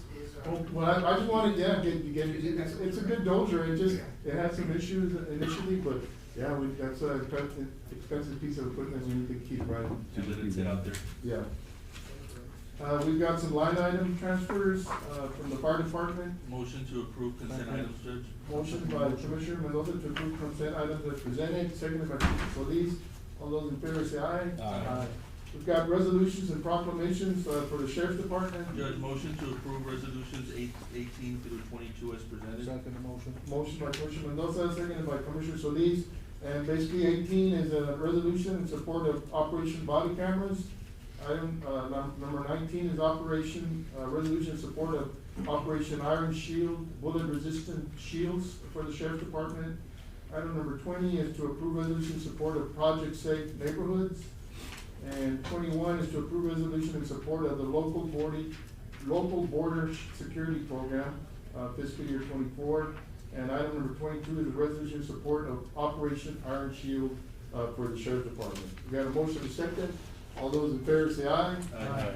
Well, I just wanted, it's a good dozer, it had some issues initially, but yeah, that's a expensive piece of equipment we need to keep running. And let it sit out there. Yeah. We've got some line item transfers, from the fire department. Motion to approve consent items, Judge. Motion by Commissioner Mendoza to approve consent items as presented, seconded by Commissioner Solis. All those in favor say aye. Aye. We've got resolutions and proclamations, for the sheriff's department. Judge, motion to approve resolutions 18 through 22 as presented. Second motion. Motion by Commissioner Mendoza, seconded by Commissioner Solis. And basically 18 is a resolution in support of Operation Body Cameras. Item, number 19 is resolution in support of Operation Iron Shield, bullet resistant shields for the sheriff's department. Item number 20 is to approve resolution in support of Project Safe Neighborhoods. And 21 is to approve resolution in support of the local border security program, fiscal year 24. And item number 22 is a resolution in support of Operation Iron Shield, for the sheriff's department. We got a motion to second. All those in favor say aye. Aye.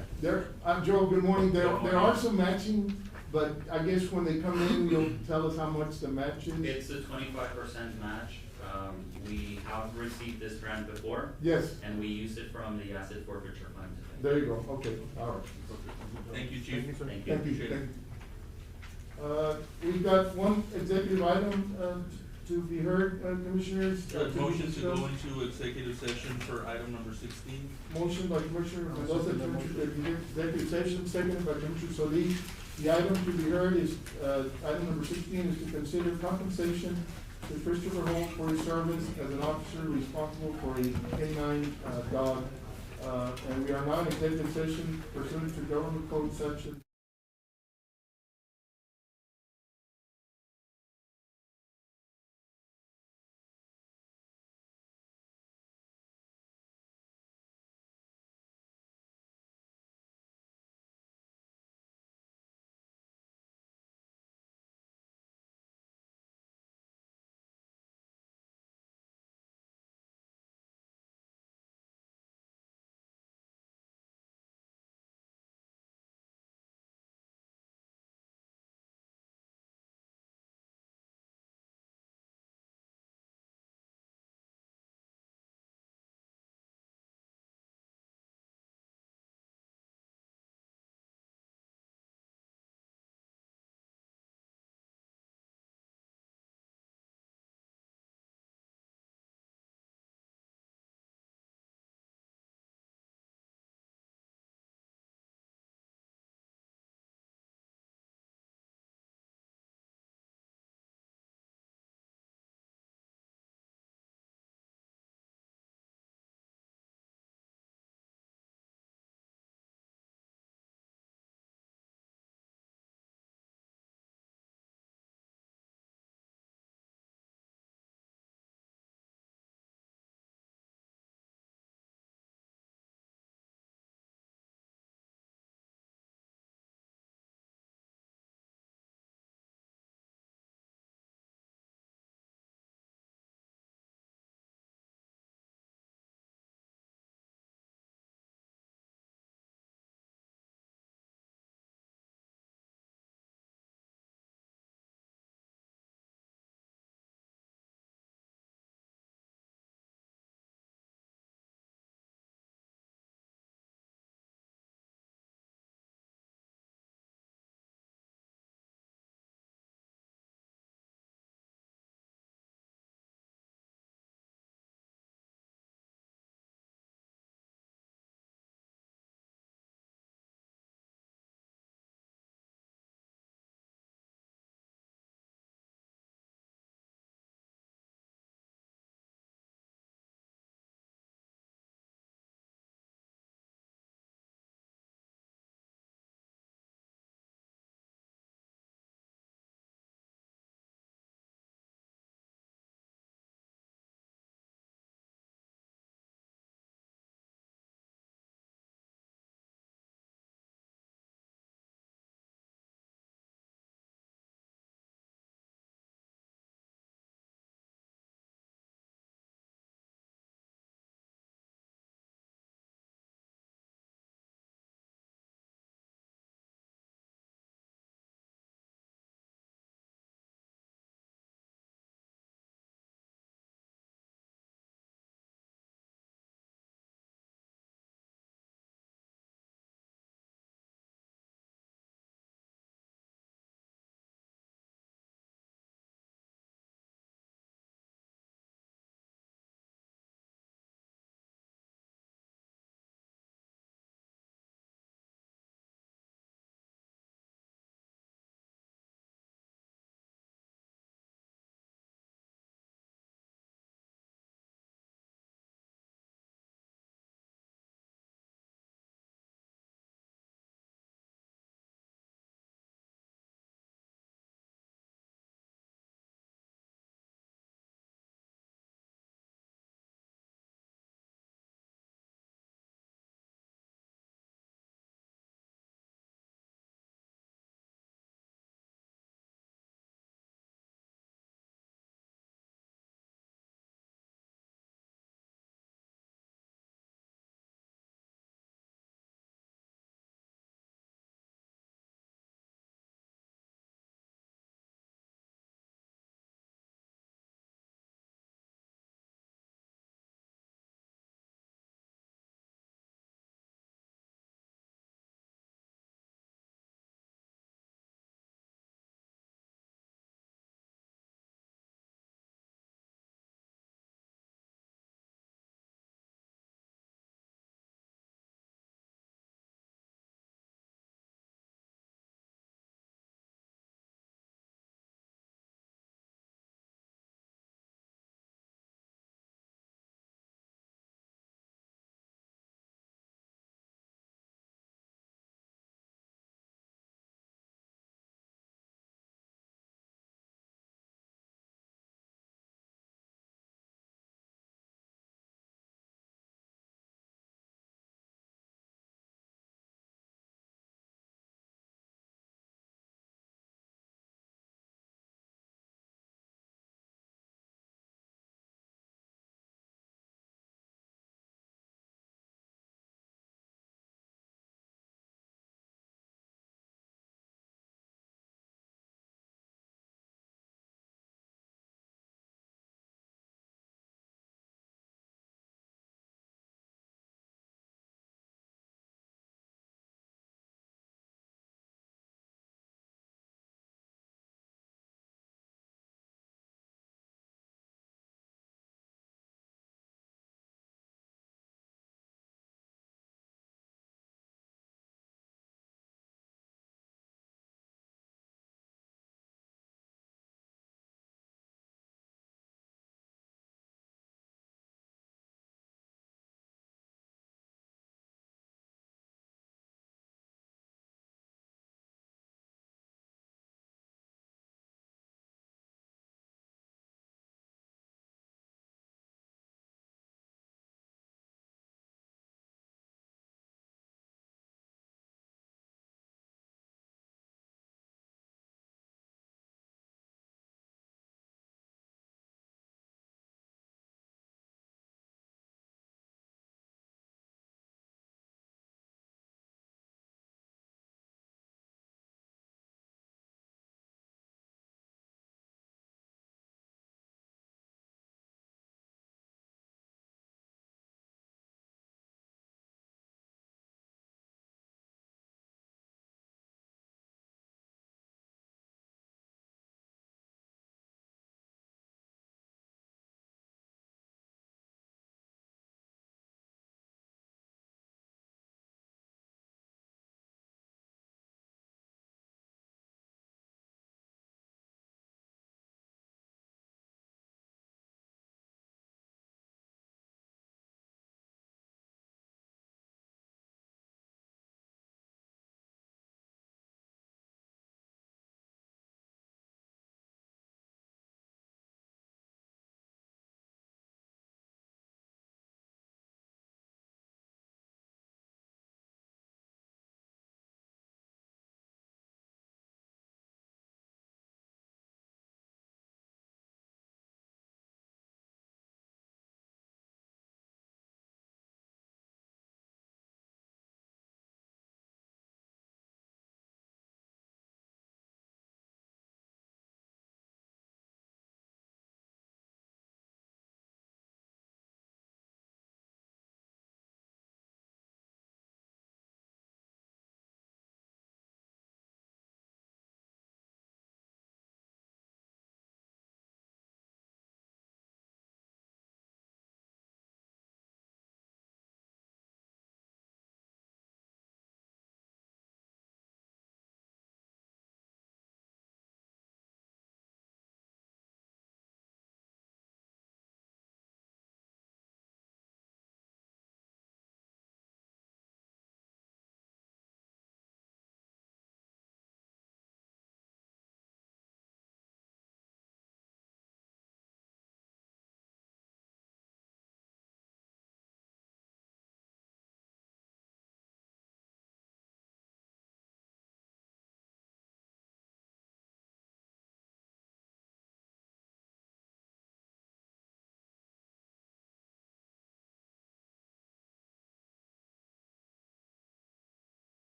Joe, good morning. There are some matching, but I guess when they come in, you'll tell us how much the match is. It's a 25% match. We have received this grant before. Yes. And we used it from the asset forfeiture fund. There you go. Okay, all right. Thank you, Chief. Thank you. Thank you. We've got one executive item, to be heard, Commissioners. Judge, motion to go into executive session for item number 16. Motion by Commissioner Mendoza to enter the executive session, seconded by Commissioner Solis. The item to be heard is, item number 16 is to consider compensation to Christopher Holt for his service as an officer responsible for a canine, dog. And we are now in executive session pursuant to Government Code Section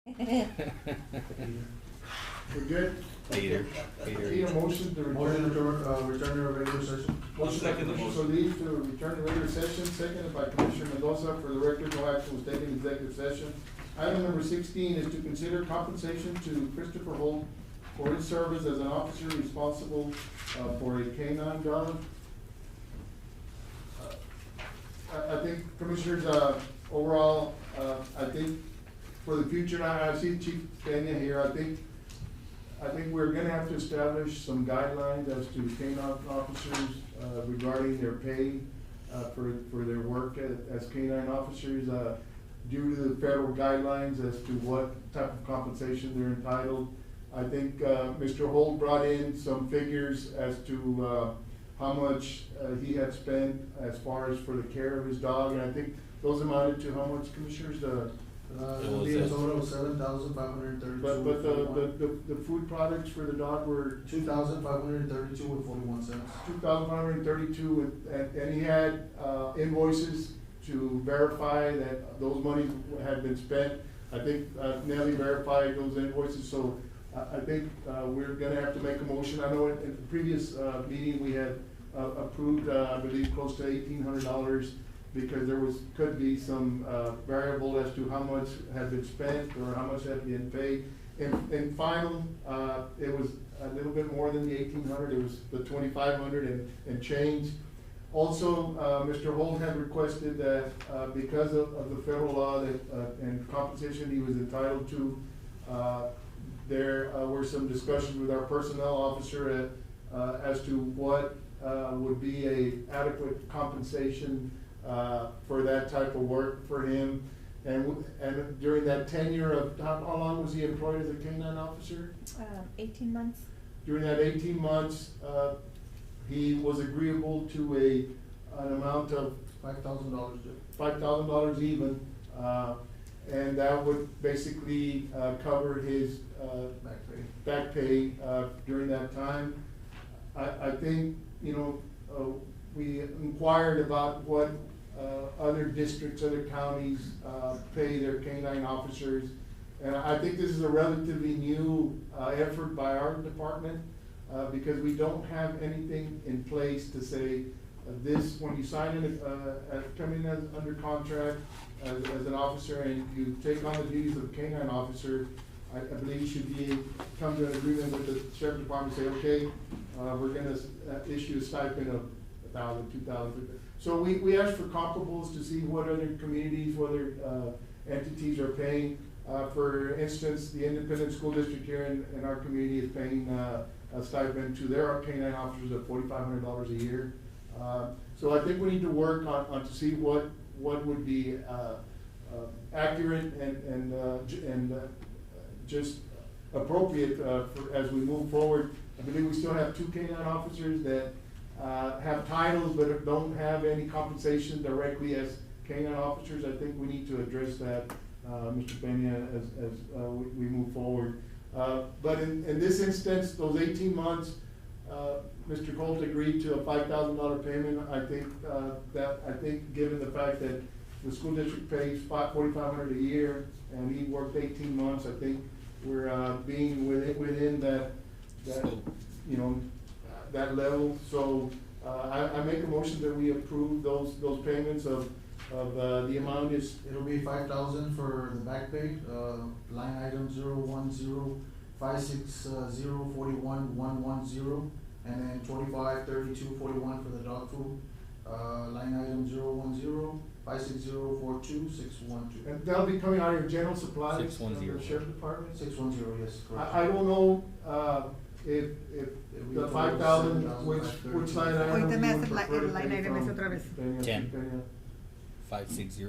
We're good? Peter. Need a motion to Motion return. to, return to regular session. Motion by Second the Commissioner motion. Solis to return to regular session, seconded by Commissioner Mendoza. For the record, no action was taken in executive session. Item number 16 is to consider compensation to Christopher Holt for his service as an officer responsible for a K-9 dog. I think Commissioners, overall, I think for the future, now I see Chief Peña here, I think we're gonna have to establish some guidelines as to K-9 officers, regarding their pay, for their work as K-9 officers, due to the federal guidelines as to what type of compensation they're entitled. I think, Mr. Holt brought in some figures as to, how much, he had spent as far as for the care of his dog, and I think those amounted to how much, Commissioners, It'll be a total of $7,532. but the food products for the dog were $2,532 with 41 cents. 2,132, and he had, invoices to verify that those monies had been spent. I think, Nelly verified those invoices, so I think, we're gonna have to make a motion. I know in the previous, meeting, we had, approved, I believe, close to $1,800, because there could be some, variable as to how much had been spent or how much had been paid. In final, it was a little bit more than the 1,800, it was the 2,500 and change. Also, Mr. Holt had requested that, because of the federal law that, and compensation he was entitled to, there were some discussions with our personnel officer as to what would be a adequate compensation for that type of work for him. And during that tenure of, how long was he employed as a K-9 officer? 18 months. During that 18 months, he was agreeable to an amount of $5,000. $5,000 even, and that would basically cover his back pay during that time. I think, we inquired about what other districts, other counties pay their K-9 officers, and I think this is a relatively new effort by our department, because we don't have anything in place to say this, when you sign in, come in as under contract as an officer and you take on the duties of a K-9 officer, I believe you should come to an agreement with the sheriff department, say, okay, we're gonna issue a stipend of $1,000, $2,000. So we asked for comparables to see what other communities, what other entities are paying. For instance, the independent school district here in our community is paying a stipend to their K-9 officers of $4,500 a year. So I think we need to work on to see what would be accurate and just appropriate as we move forward. I believe we still have 2 K-9 officers that have titles but don't have any compensation directly as K-9 officers. I think we need to address that, Mr. Peña, as we move forward. But in this instance, those 18 months, Mr. Colt agreed to a $5,000 payment. I think given the fact that the school district pays $4,500 a year and he worked 18 months, I think we're being within that that level. So I make a motion that we approve those payments of the amount is. It'll be $5,000 for the back pay, line item 010-560-41-110, and then 25-32-41 for the dog food, line item 010-560-42-612. And that'll be coming out of your general supplies? 610. The sheriff department? 610, yes, correct. I don't know, if the 5,000, which line item? Ahorita me you hace would prefer to el line pay item from? es otra vez. Peña, 10. Peña. 560.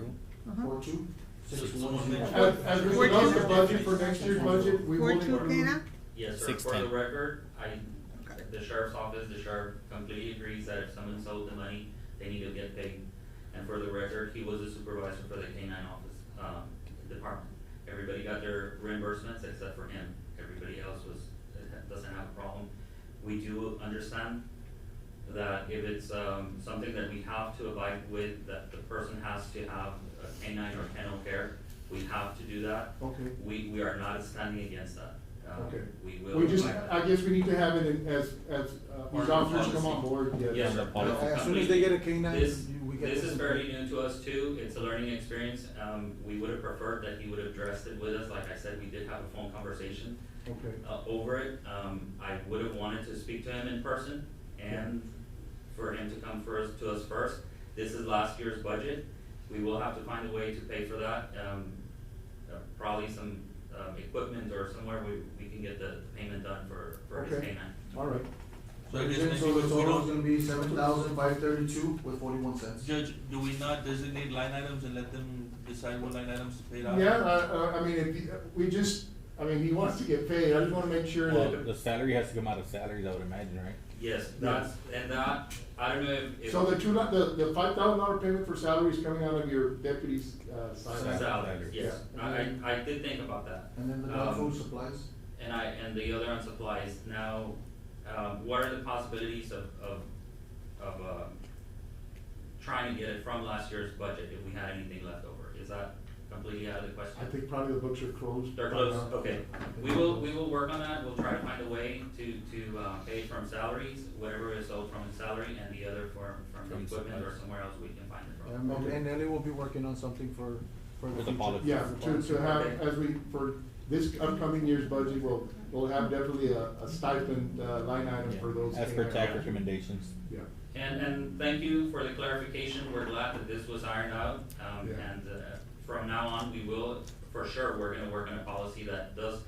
42-610. As we discuss the budget for next year's budget, we will 42 include. Kena? Yes, sir, for 610. the record, the sheriff's office, the sheriff completely agrees that if someone sold the money, they need to get paid. And for the record, he was a supervisor for the K-9 office, department. Everybody got their reimbursements except for him. Everybody else doesn't have a problem. We do understand that if it's, something that we have to abide with, that the person has to have a K-9 or kennel care, We have to do that. Okay. We are not standing against that. Okay. We will. We just, abide by I that. guess we need to have it in, as these officers come on board, yes. Yes, sir. As soon as they get a K-9, This, we get this this. is fairly new to us too, it's a learning experience, we would have preferred that he would have addressed it with us, like I said, we did have a phone conversation Okay. over it, I would have wanted to speak to him in person, and for him to come to us first. This is last year's budget, we will have to find a way to pay for that, probably some, equipment or somewhere we can get the payment done for his Okay. K-9. All right. So I guess So maybe the if we total is don't, gonna be 7,532 with 41 cents. Judge, do we not designate line items and let them decide what line items to pay out? Yeah, I mean, if, we just, I mean, he wants to get paid, I just wanna make sure Well, that, the salary has to come out of salaries, I would imagine, right? Yes, that's, and that, I don't know if. so the the $5,000 payment for salary is coming out of your deputy's, salary. Salaries, yes, I did think about that. And then the non-food supplies? And the other on supplies, now, what are the possibilities of, trying to get it from last year's budget if we had anything left over? Is that completely out of the question? I think probably the books are closed. They're closed, okay. We will work on that, we'll try to find a way to pay from salaries, whatever is owed from his salary, and the other from the From equipment or supplies. somewhere else we can find it from. And Nelly will be working on something for the With the future. policy. Yeah, to have, Okay. as we, for this upcoming year's budget, we'll have definitely a stipend, line item for those. As per things. TAC recommendations. Yeah. And thank you for the clarification, we're glad that this was ironed out, Yeah. and, from now on, we will, for sure, we're gonna work on a policy that does,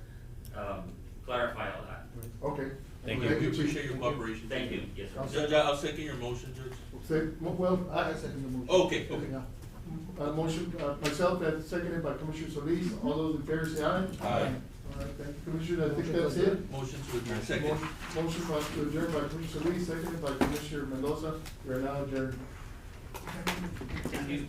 clarify all that. Okay. Thank We you. appreciate your cooperation. Thank you, yes, sir. Judge, I'll second your motion, Judge. Say, well, I second the motion. Okay, okay. Yeah. motion, myself, and seconded by Commissioner Solis, all those in favor say aye. Aye. All right, thank you, Commissioner, I think that's it. Motion to adjourn, second. Motion to adjourn by Commissioner Solis, seconded by Commissioner Mendoza, we are now adjourned. Thank you.